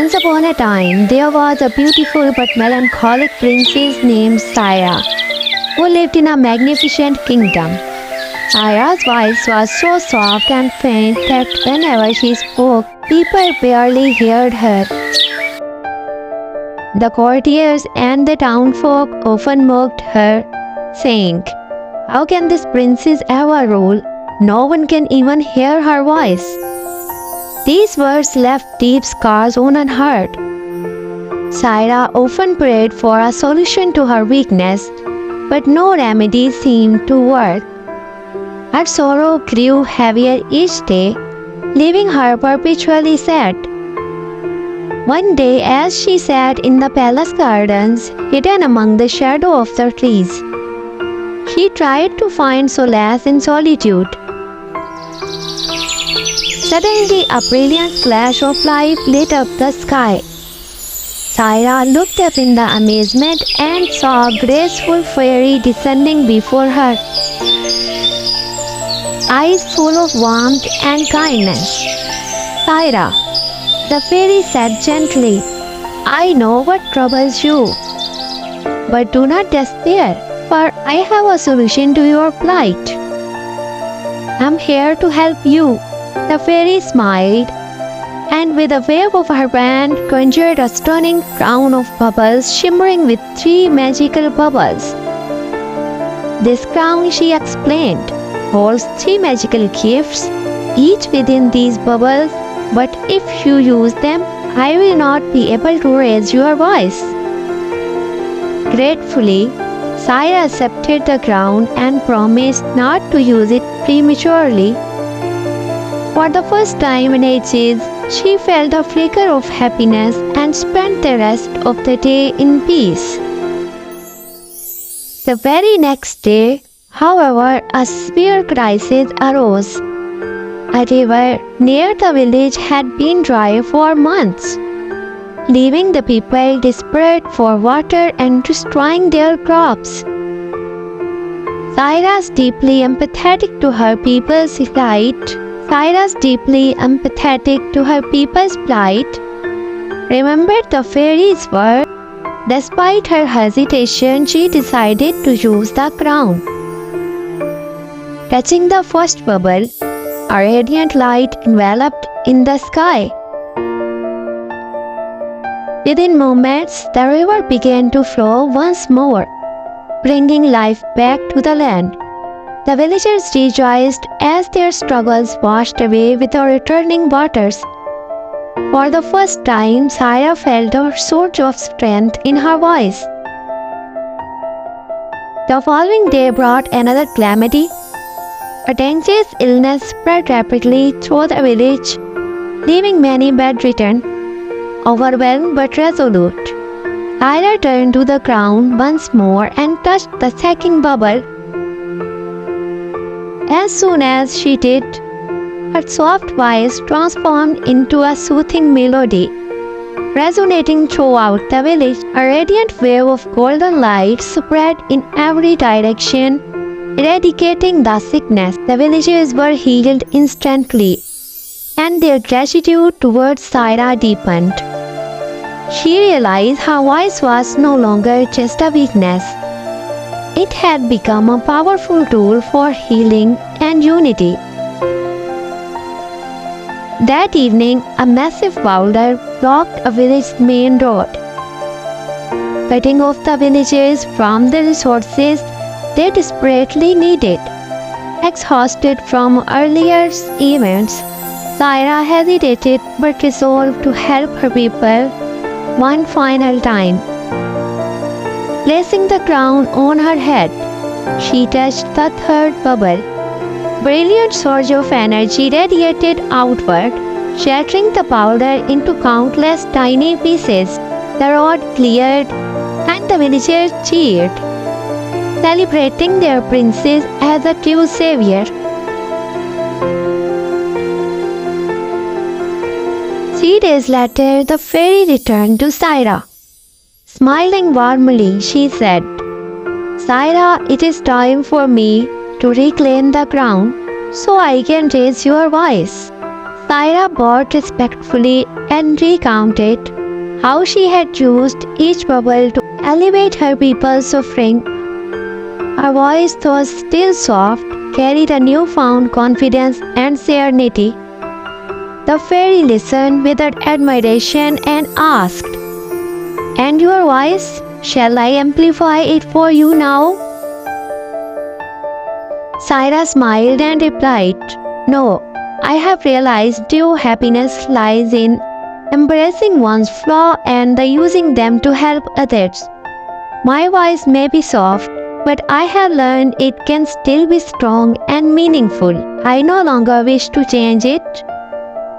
Once upon a time, there was a beautiful but melancholic princess named Sayah, who lived in a magnificent kingdom. Sayah's voice was so soft and faint that whenever she spoke, people barely heard her. The courtiers and the townfolk often mocked her, saying, "How can this princess ever rule? No one can even hear her voice." These words left deep scars on her heart. Sayah often prayed for a solution to her weakness, but no remedy seemed to work. Her sorrow grew heavier each day, leaving her perpetually sad. One day, as she sat in the palace gardens, hidden among the shadow of the trees, she tried to find solace in solitude. Suddenly, a brilliant flash of light lit up the sky. Sayah looked up in the amazement and saw a graceful fairy descending before her, eyes full of warmth and kindness. "Sayah," the fairy said gently, "I know what troubles you. But do not despair, for I have a solution to your plight. I'm here to help you." The fairy smiled, and with a wave of her wand conjured a stunning crown of bubbles shimmering with 3 magical bubbles. "This crown," she explained, "holds 3 magical gifts, each within these bubbles, but if you use them, I will not be able to raise your voice." Gratefully, Sayah accepted the crown and promised not to use it prematurely. For the first time in ages, she felt a flicker of happiness and spent the rest of the day in peace. The very next day, however, a severe crisis arose. A river near the village had been dry for months, leaving the people desperate for water and destroying their crops. Sayah's deeply empathetic to her people's plight, remembered the fairy's word. Despite her hesitation, she decided to use the crown. Touching the first bubble, a radiant light enveloped in the sky. Within moments, the river began to flow once more, bringing life back to the land. The villagers rejoiced as their struggles washed away with the returning waters. For the first time, Sayah felt a surge of strength in her voice. The following day brought another calamity. A dangerous illness spread rapidly through the village, leaving many bedridden, overwhelmed but resolute. Sayah turned to the ground once more and touched the second bubble. As soon as she did, her soft voice transformed into a soothing melody, resonating throughout the village. A radiant wave of golden light spread in every direction, eradicating the sickness. The villagers were healed instantly, and their gratitude towards Sayah deepened. She realized her voice was no longer just a weakness. It had become a powerful tool for healing and unity. That evening, a massive boulder blocked a village's main road, cutting off the villagers from the resources they desperately needed. Exhausted from earlier events, Sayah hesitated but resolved to help her people one final time. Placing the crown on her head, she touched the third bubble. Brilliant surge of energy radiated outward, shattering the powder into countless tiny pieces. The rod cleared, and the villagers cheered, celebrating their princess as a true savior. 3 days later, the fairy returned to Sayah. Smiling warmly, she said, "Sayah, it is time for me to reclaim the crown so I can raise your voice." Sayah bowed respectfully and recounted how she had used each bubble to elevate her people's suffering. Her voice, though still soft, carried a newfound confidence and serenity. The fairy listened with admiration and asked, "And your voice? Shall I amplify it for you now?" Sayah smiled and replied, "No, I have realized true happiness lies in embracing one's flaw and using them to help others. My voice may be soft, but I have learned it can still be strong and meaningful. I no longer wish to change it."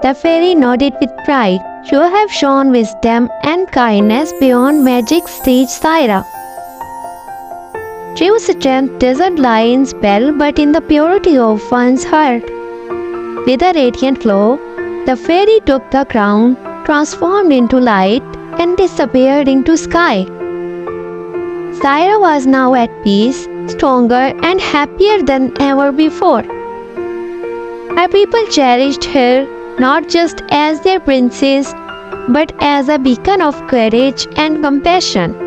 The fairy nodded with pride. "You have shown wisdom and kindness beyond magic's stage, Sayah. True strength doesn't lie in spell but in the purity of one's heart." With a radiant glow, the fairy took the crown, transformed into light, and disappeared into sky. Sayah was now at peace, stronger and happier than ever before. Her people cherished her not just as their princess, but as a beacon of courage and compassion.